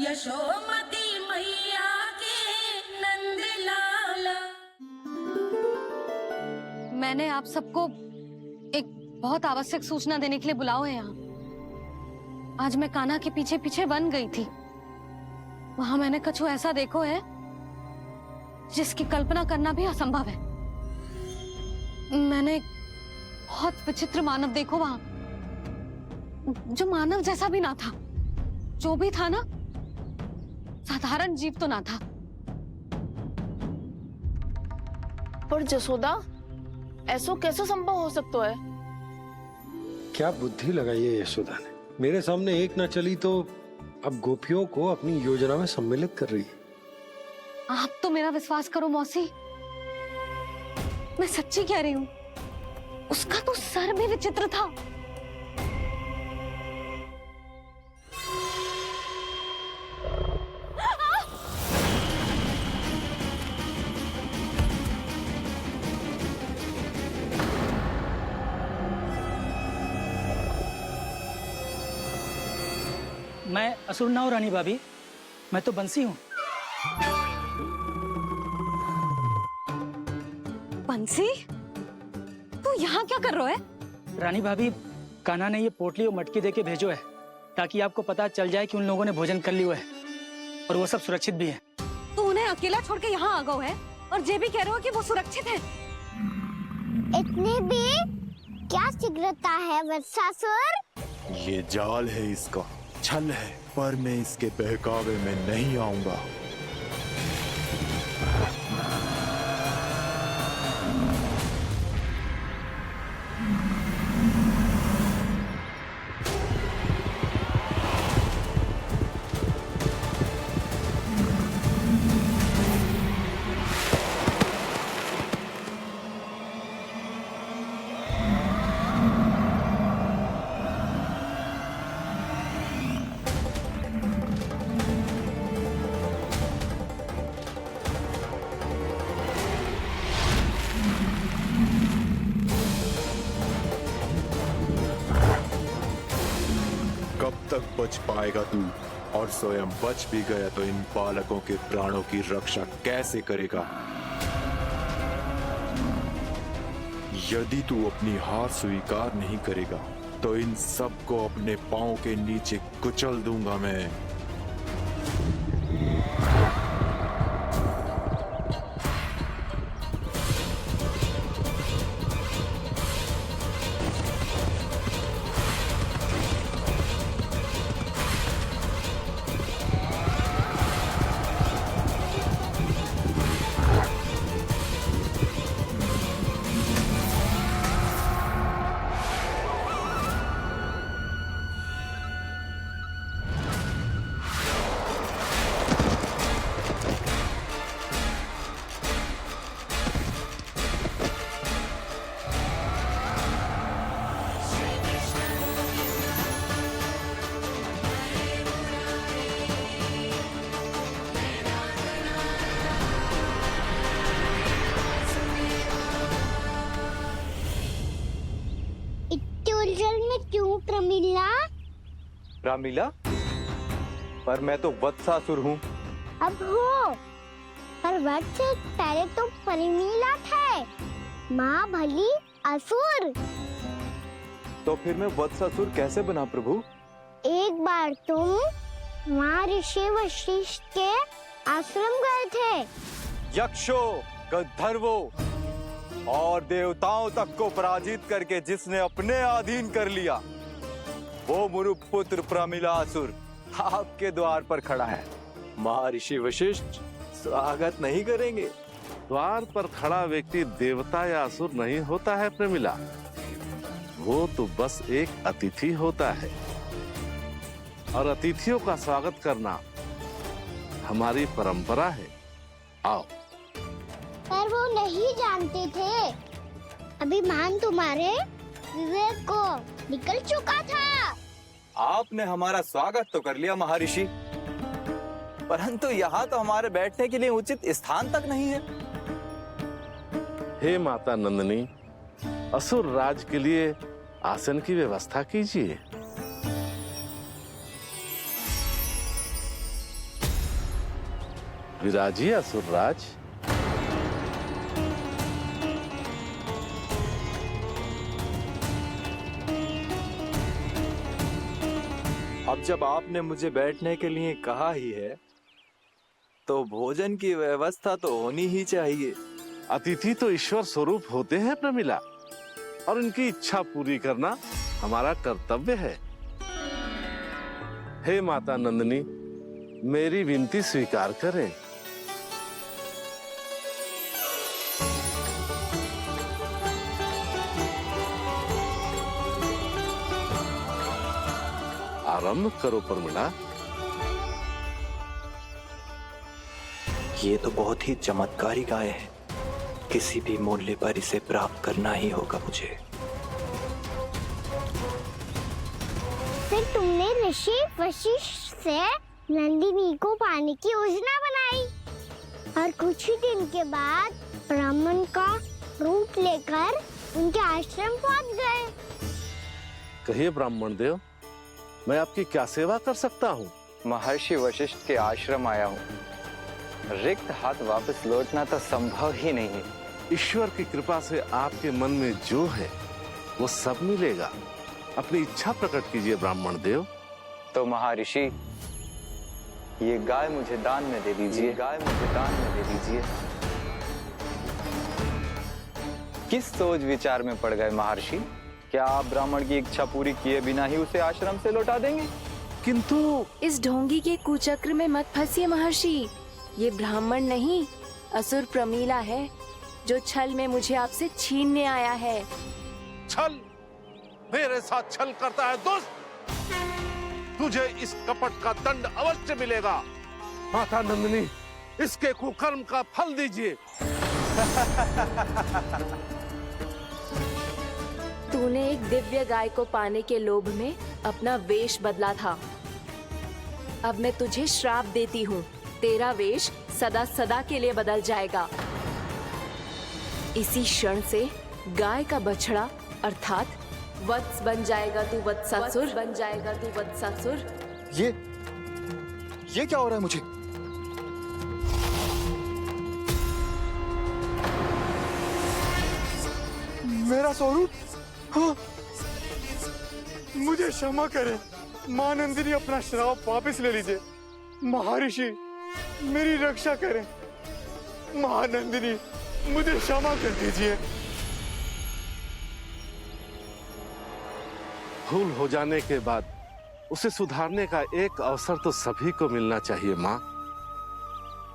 यशोमती मैया के नंद लाला। मैंने आप सबको एक बहुत आवश्यक सूचना देने के लिए बुलाओ है यहाँ। आज मैं कान्हा के पीछे पीछे वन गई थी। वहां मैंने कछु ऐसा देखो है जिसकी कल्पना करना भी असंभव है। मैंने एक बहुत विचित्र मानव देखो वहां, जो मानव जैसा भी ना था। जो भी था ना, साधारण जीव तो ना था। पर जसोदा, ऐसा कैसे संभव हो सकता है? क्या बुद्धि लगाई है यशोदा ने। मेरे सामने एक न चली तो अब गोपियों को अपनी योजना में सम्मिलित कर रही है। आप तो मेरा विश्वास करो मौसी, मैं सच्ची कह रही हूँ। उसका तो सर भी विचित्र था। मैं असुर ना हूं रानी भाभी, मैं तो बंसी हूँ। बंसी, तू यहाँ क्या कर रहा है? रानी भाभी, कान्हा ने ये पोटली और मटकी देके भेजो है ताकि आपको पता चल जाए कि उन लोगों ने भोजन कर लिया है और वो सब सुरक्षित भी है। तू उन्हें अकेला छोड़ के यहाँ आ गया है और ये भी कह रहे हो कि वो सुरक्षित है। इतनी भी क्या शीघ्रता है वत्सासुर? ये जाल है, इसका छल है, पर मैं इसके बहकावे में नहीं आऊंगा। कब तक बच पाएगा तू? और स्वयं बच भी गया तो इन बालकों के प्राणों की रक्षा कैसे करेगा? यदि तू अपनी हार स्वीकार नहीं करेगा तो इन सबको अपने पांव के नीचे कुचल दूंगा मैं। क्यों प्रमिला? रामीला, पर मैं तो वत्सासुर हूँ। अब हो, पर वत्स से पहले तो प्रमिला थे। माँ भली असुर। तो फिर मैं वत्सासुर कैसे बना प्रभु? एक बार तुम माँ ऋषि वशिष्ठ के आश्रम गए थे। यक्षो, गंधर्वों और देवताओं तक को पराजित करके जिसने अपने अधीन कर लिया, वो मुरुपुत्र प्रमिलासुर आपके द्वार पर खड़ा है। महर्षि वशिष्ठ स्वागत नहीं करेंगे? द्वार पर खड़ा व्यक्ति देवता या असुर नहीं होता है प्रमिला, वो तो बस एक अतिथि होता है और अतिथियों का स्वागत करना हमारी परंपरा है। आओ। पर वो नहीं जानते थे। अभिमान तुम्हारे विवेक को निकल चुका था। आपने हमारा स्वागत तो कर लिया महर्षि, परंतु यहाँ तो हमारे बैठने के लिए उचित स्थान तक नहीं है। हे माता नंदिनी, असुर राज के लिए आसन की व्यवस्था कीजिए। विराजिए असुरराज। अब जब आपने मुझे बैठने के लिए कहा ही है तो भोजन की व्यवस्था तो होनी ही चाहिए। अतिथि तो ईश्वर स्वरूप होते हैं प्रमिला, और इनकी इच्छा पूरी करना हमारा कर्तव्य है। हे माता नंदिनी, मेरी विनती स्वीकार करें। आरंभ करो प्रमिला। ये तो बहुत ही चमत्कारी गाय है, किसी भी मूल्य पर इसे प्राप्त करना ही होगा मुझे। फिर तुमने ऋषि वशिष्ठ से नंदिनी को पाने की योजना बनाई और कुछ ही दिन के बाद ब्राह्मण का रूप लेकर उनके आश्रम पहुंच गए। कहिए ब्राह्मण देव, मैं आपकी क्या सेवा कर सकता हूँ? महर्षि वशिष्ठ के आश्रम आया हूँ। रिक्त हाथ वापस लौटना तो संभव ही नहीं है। ईश्वर की कृपा से आपके मन में जो है वो सब मिलेगा। अपनी इच्छा प्रकट कीजिए ब्राह्मण देव। तो महर्षि, ये गाय मुझे दान में दे दीजिए। गाय मुझे दान में दे दीजिए। किस सोच विचार में पड़ गए महर्षि? क्या आप ब्राह्मण की इच्छा पूरी किए बिना ही उसे आश्रम से लौटा देंगे? किंतु इस ढोंगी के कुचक्र में मत फंसिए महर्षि। ये ब्राह्मण नहीं, असुर प्रमीला है जो छल में मुझे आपसे छीनने आया है। छल? मेरे साथ छल करता है दुष्ट? तुझे इस कपट का दंड अवश्य मिलेगा। माता नंदिनी, इसके कुकर्म का फल दीजिए। तूने एक दिव्य गाय को पाने के लोभ में अपना वेश बदला था। अब मैं तुझे श्राप देती हूँ, तेरा वेश सदा सदा के लिए बदल जाएगा। इसी क्षण से गाय का बछड़ा अर्थात वत्स बन जाएगा तू वत्सासुर। बन जाएगा तू वत्सासुर। ये क्या हो रहा है मुझे? मेरा स्वरूप? हाँ। मुझे क्षमा करें मां नंदिनी, अपना श्राप वापस ले लीजिए। महर्षि, मेरी रक्षा करें। महानंदिनी, मुझे क्षमा कर दीजिए। भूल हो जाने के बाद उसे सुधारने का एक अवसर तो सभी को मिलना चाहिए माँ।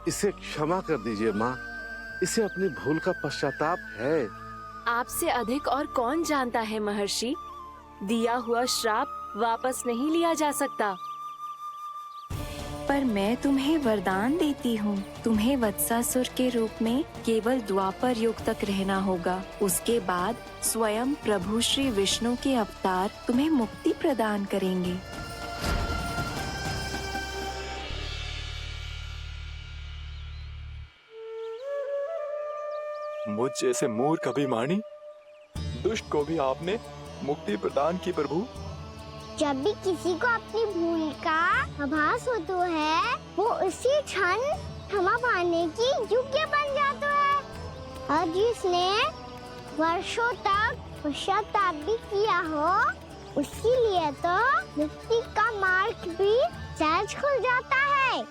इसे क्षमा कर दीजिए माँ। इसे अपनी भूल का पश्चाताप है। आपसे अधिक और कौन जानता है महर्षि, दिया हुआ श्राप वापस नहीं लिया जा सकता। पर मैं तुम्हें वरदान देती हूँ, तुम्हें वत्सासुर के रूप में केवल द्वापर युग तक रहना होगा। उसके बाद स्वयं प्रभु श्री विष्णु के अवतार तुम्हें मुक्ति प्रदान करेंगे। मुझ जैसे मूर्ख अभिमानी दुष्ट को भी आपने मुक्ति प्रदान की प्रभु। जब भी किसी को अपनी भूल का आभास होता है, वो उसी क्षण क्षमा पाने की योग्य बन जाता है। और जिसने वर्षों तक पश्चाताप भी किया हो, उसके लिए तो मुक्ति का मार्ग भी सहज खुल जाता है।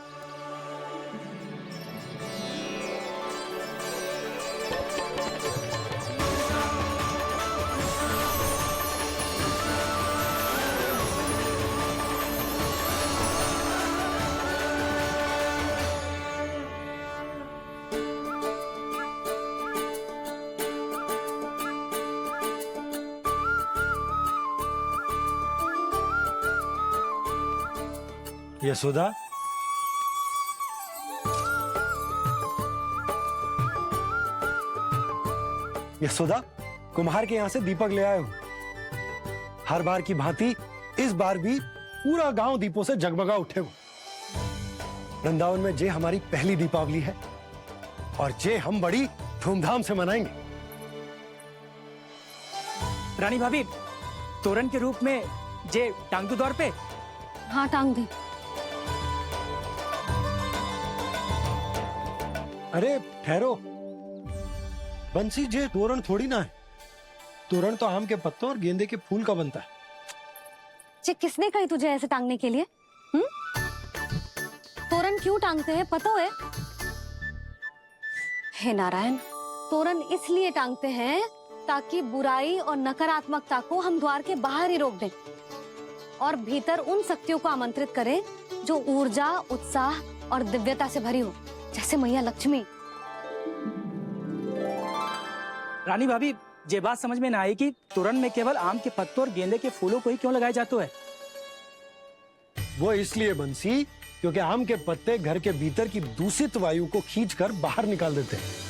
यशोदा, यशोदा, कुम्हार के यहाँ से दीपक ले आए हूं। हर बार की भांति इस बार भी पूरा गांव दीपों से जगमगा उठे हो। वृंदावन में जे हमारी पहली दीपावली है और जे हम बड़ी धूमधाम से मनाएंगे। रानी भाभी, तोरण के रूप में जे टांग दो द्वार पे। हाँ, टांग दे। अरे ठहरो बंसी, जे तोरण थोड़ी ना है। तोरण तो आम के पत्तों और गेंदे के फूल का बनता है। जी किसने कही तुझे ऐसे टांगने के लिए? तोरण क्यों टांगते हैं पता है? हे नारायण, तोरण इसलिए टांगते हैं ताकि बुराई और नकारात्मकता को हम द्वार के बाहर ही रोक दें और भीतर उन शक्तियों को आमंत्रित करें जो ऊर्जा, उत्साह और दिव्यता से भरी हो, जैसे मैया लक्ष्मी। रानी भाभी, ये बात समझ में ना आई कि तोरण में केवल आम के पत्तों और गेंदे के फूलों को ही क्यों लगाया जाता है? वो इसलिए बंसी क्योंकि आम के पत्ते घर के भीतर की दूषित वायु को खींचकर बाहर निकाल देते हैं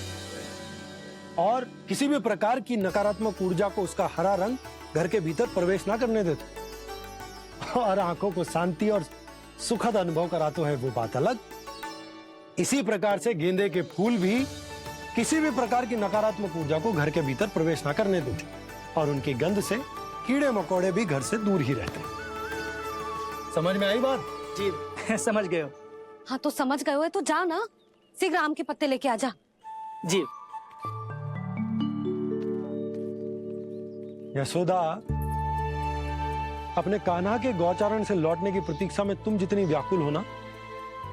और किसी भी प्रकार की नकारात्मक ऊर्जा को उसका हरा रंग घर के भीतर प्रवेश ना करने देते और आंखों को शांति और सुखद अनुभव कराते है, वो बात अलग। इसी प्रकार से गेंदे के फूल भी किसी भी प्रकार की नकारात्मक ऊर्जा को घर के भीतर प्रवेश ना करने देते और उनकी गंध से कीड़े मकोड़े भी घर से दूर ही रहते। समझ में आई बात? जी समझ गए हो। हाँ तो समझ गए हो तो जा ना, शीघ्र आम के पत्ते लेके आ जा। जी। यशोदा, अपने कान्हा के गौचारण से लौटने की प्रतीक्षा में तुम जितनी व्याकुल हो ना,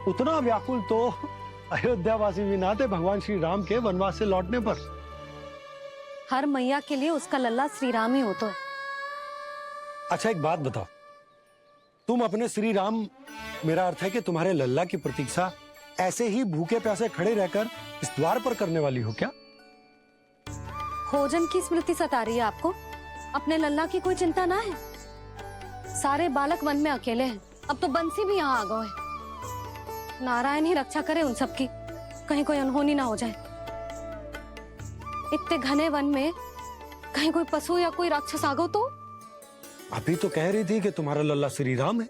उतना व्याकुल तो अयोध्यावासी भी ना थे भगवान श्री राम के वनवास से लौटने पर। हर मैया के लिए उसका लल्ला श्री राम ही होता है। अच्छा एक बात बताओ, तुम अपने श्री राम, मेरा अर्थ है कि तुम्हारे लल्ला की प्रतीक्षा ऐसे ही भूखे प्यासे खड़े रहकर इस द्वार पर करने वाली हो क्या? भोजन की स्मृति सता रही है आपको? अपने लल्ला की कोई चिंता ना है। सारे बालक वन में अकेले हैं, अब तो बंसी भी यहाँ आ गए हैं। नारायण ही रक्षा करे उन सबकी, कहीं कोई अनहोनी ना हो जाए। इतने घने वन में कहीं कोई पशु या कोई राक्षस आ गो तो? अभी तो कह रही थी कि तुम्हारा लल्ला श्री राम है।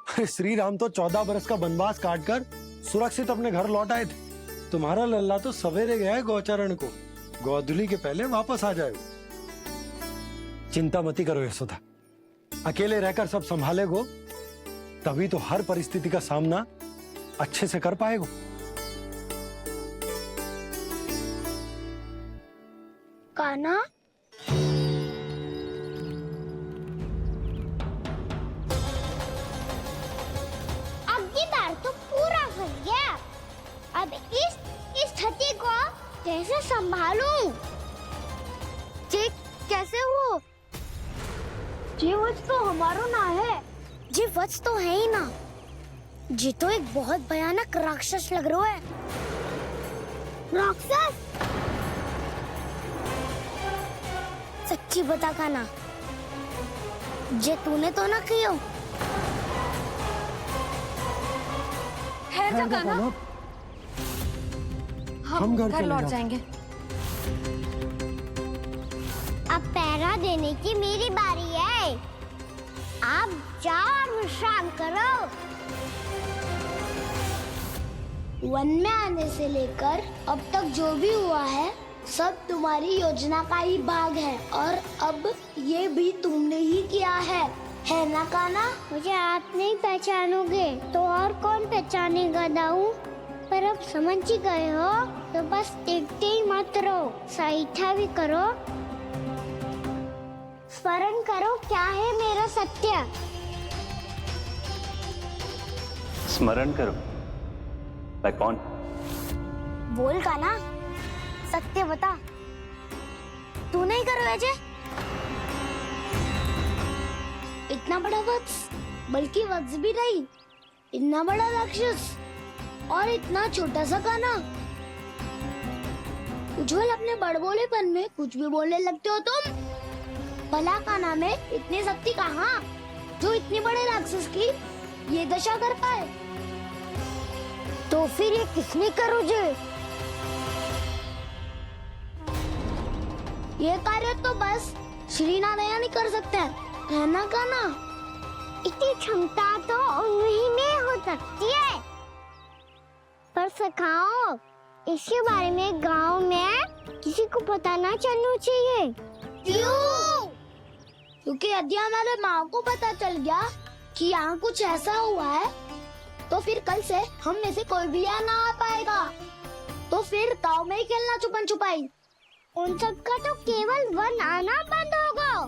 अरे श्री राम तो 14 बरस का वनवास काटकर सुरक्षित अपने घर लौट आए थे। तुम्हारा लल्ला तो सवेरे गया है गौचरण को, गोधूली के पहले वापस आ जाए। चिंता मती करो यशोदा, अकेले रहकर सब संभालेगो तभी तो हर परिस्थिति का सामना अच्छे से कर पाएगो। कान्हा, अब की बार तो पूरा फंस गया। अब इस स्थिति को कैसे संभालूं? जी कैसे हो? जी वत्स तो हमारा ना है। जी वत्स तो है ही ना। जी तो एक बहुत भयानक राक्षस लग रहा है। राक्षस? सच्ची बता कान्हा, जे तूने तो ना किया? है जा कान्हा, हम घर लौट जाएंगे। अब पहरा देने की मेरी बारी है। आप जाओ और विश्राम करो। वन में आने से लेकर अब तक जो भी हुआ है सब तुम्हारी योजना का ही भाग है और अब ये भी तुमने ही किया है ना कान्हा? मुझे आप नहीं पहचानोगे तो और कौन पहचानेगा दाऊ? पर अब समझ ही गए हो तो बस देखते ही मत रहो, सहीठा भी करो। स्मरण करो क्या है मेरा सत्य। स्मरण करो? मैं कौन? बोल कान्हा, सत्य बता। तू नहीं करो अजय? इतना बड़ा वत्स, बल्कि वत्स भी नहीं, इतना बड़ा राक्षस और इतना छोटा सा कान्हा। उज्जवल अपने बड़बोलेपन में कुछ भी बोलने लगते हो तुम। भला कान्हा में इतनी शक्ति कहाँ जो इतने बड़े राक्षस की ये दशा कर पाए? तो फिर ये किसने करो जे? ये कार्य तो बस श्री नारायण ही कर सकते हैं, है ना कान्हा? इतनी क्षमता तो उन्हीं में हो सकती है। पर सखाओ, इसके बारे में गांव में किसी को पता ना चलना चाहिए। क्यों? क्योंकि यदि हमारे माँ को पता चल गया कि यहाँ कुछ ऐसा हुआ है तो फिर कल से हम में से कोई भी यहाँ ना आ पाएगा। तो फिर गाँव में ही खेलना छुपन छुपाई। उन सब का तो केवल वन आना बंद होगा।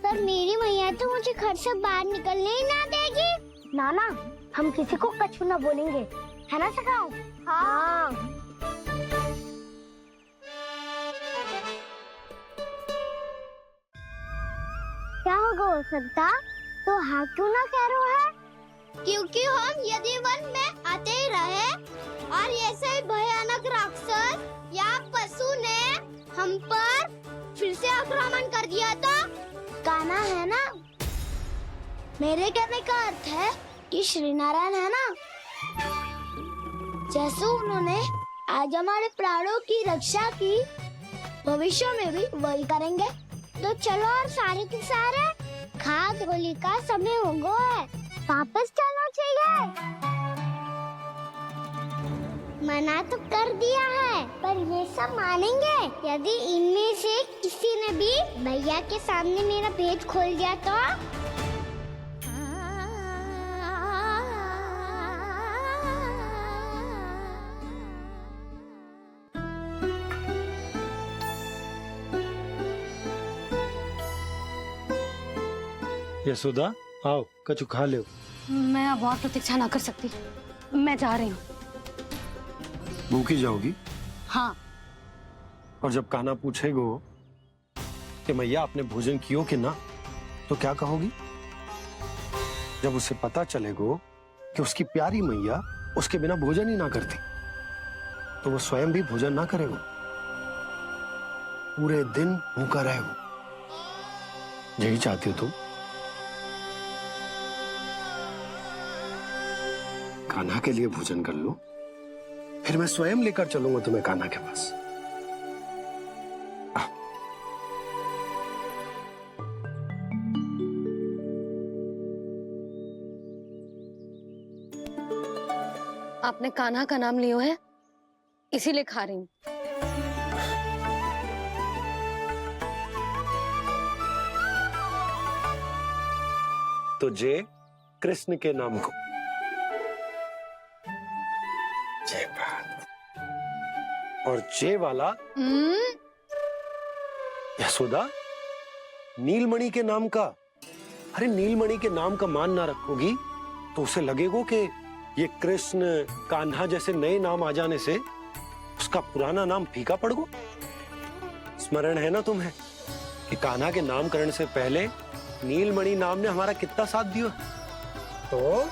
पर मेरी मैया तो मुझे घर से बाहर निकलने ही ना देगी। नाना, हम किसी को कछु ना बोलेंगे, है ना सखाओ? हाँ। क्या होगा हो सकता? तो हाँ क्यों ना कह रहे है? क्योंकि हम यदि वन में आते ही रहे और ऐसे ही भयानक राक्षस या पशु ने हम पर फिर से आक्रमण कर दिया तो कान्हा है ना, मेरे कहने का अर्थ है कि श्री नारायण है ना, जैसे उन्होंने आज हमारे प्राणों की रक्षा की, भविष्य में भी वही करेंगे। तो चलो और सारे के सारे खाद होली का समय हो गया है, वापस चलो चाहिए। मना तो कर दिया है, पर ये सब मानेंगे यदि इनमें से किसी ने भी भैया के सामने मेरा पेट खोल दिया तो? यशोदा, आओ कछु खा लो। मैं अब और प्रतीक्षा ना कर सकती, मैं जा रही हूँ। भूखी जाओगी? हाँ। और जब कान्हा पूछेगो कि मैया आपने भोजन कियो कि ना, तो क्या कहोगी? जब उसे पता चलेगो कि उसकी प्यारी मैया उसके बिना भोजन ही ना करती, तो वो स्वयं भी भोजन ना करेगो, पूरे दिन भूखा रहेगो। यही चाहती हो तुम? कान्हा के लिए भोजन कर लो, फिर मैं स्वयं लेकर चलूंगा तुम्हें कान्हा के पास। आपने कान्हा का नाम लियो है, इसीलिए खा रही हूँ। तो जय कृष्ण के नाम को। जय बात। और जय वाला यशोदा, नीलमणि के नाम का। अरे नीलमणि के नाम का मान ना रखोगी तो उसे लगेगा कि ये कृष्ण कान्हा जैसे नए नाम आ जाने से उसका पुराना नाम फीका पड़ गो। स्मरण है ना तुम्हें कि कान्हा के नामकरण से पहले नीलमणि नाम ने हमारा कितना साथ दिया? तो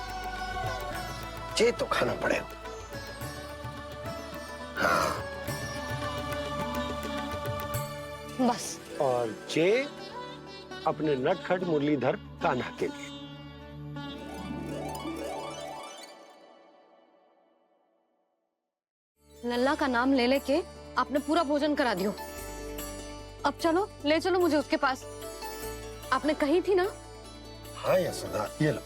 जे तो खाना पड़ेगा। हाँ। बस। और जे अपने नटखट मुरलीधर कान्हा के लिए। लल्ला का नाम ले लेके आपने पूरा भोजन करा दियो। अब चलो, ले चलो मुझे उसके पास। आपने कही थी ना? हाँ यशोदा, ये लो।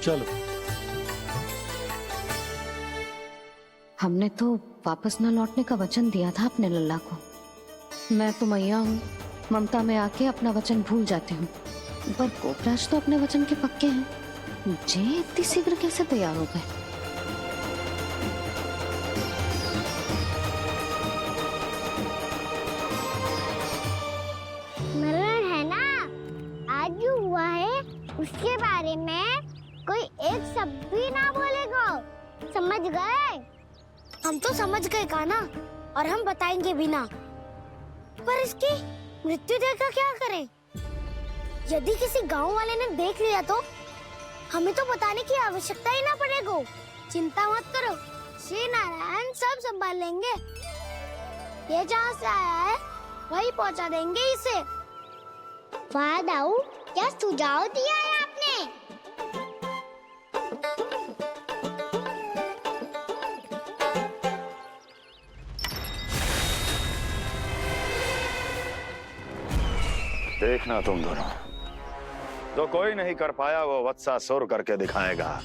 चलो। हमने तो वापस न लौटने का वचन दिया था अपने लल्ला को। मैं तो मैया हूँ, ममता में आके अपना वचन भूल जाती हूँ, पर गोपराज तो अपने वचन के पक्के हैं। जे इतनी शीघ्र कैसे तैयार हो गए? मरण है ना, आज जो हुआ है उसके बारे में कोई एक शब्द भी ना बोलेगा, समझ गए? हम तो समझ गए कान्हा, और हम बताएंगे भी ना। पर इसकी मृत्यु देखकर क्या करें? यदि किसी गांव वाले ने देख लिया तो हमें तो बताने की आवश्यकता ही ना पड़ेगा। चिंता मत करो, श्री नारायण सब संभाल लेंगे। ये जहाँ से आया है वही पहुँचा देंगे इसे। वाह दाऊ, क्या सुझाव दिया है आपने? देखना तुम दोनों, जो कोई नहीं कर पाया वो वत्सासुर करके दिखाएगा,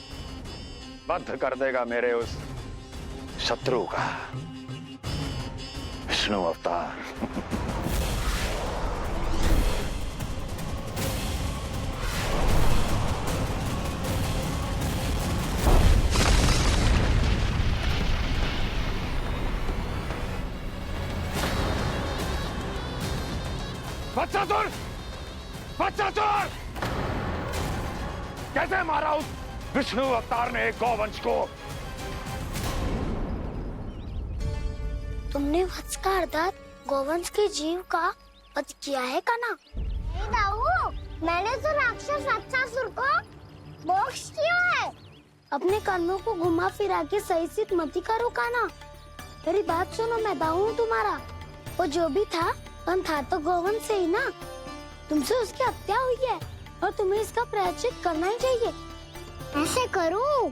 बद्ध कर देगा मेरे उस शत्रु का विष्णु अवतार। वत्सासुर! वत्सासुर! कैसे मारा उस विष्णु अवतार ने गौवंश को? तुमने वत्स का अर्थात गौवंश के जीव का वध किया है काना? नहीं दाऊ, मैंने तो राक्षस वत्सासुर को मोक्ष किया है। अपने कर्मों को घुमा फिरा के सही सिद्ध मत करो काना। मेरी बात सुनो, मैं दाऊ हूँ तुम्हारा। वो जो भी था पर था तो गौवंश से ही ना। तुमसे उसकी हत्या हुई है और तुम्हें इसका प्रायश्चित करना ही चाहिए। ऐसे करूँ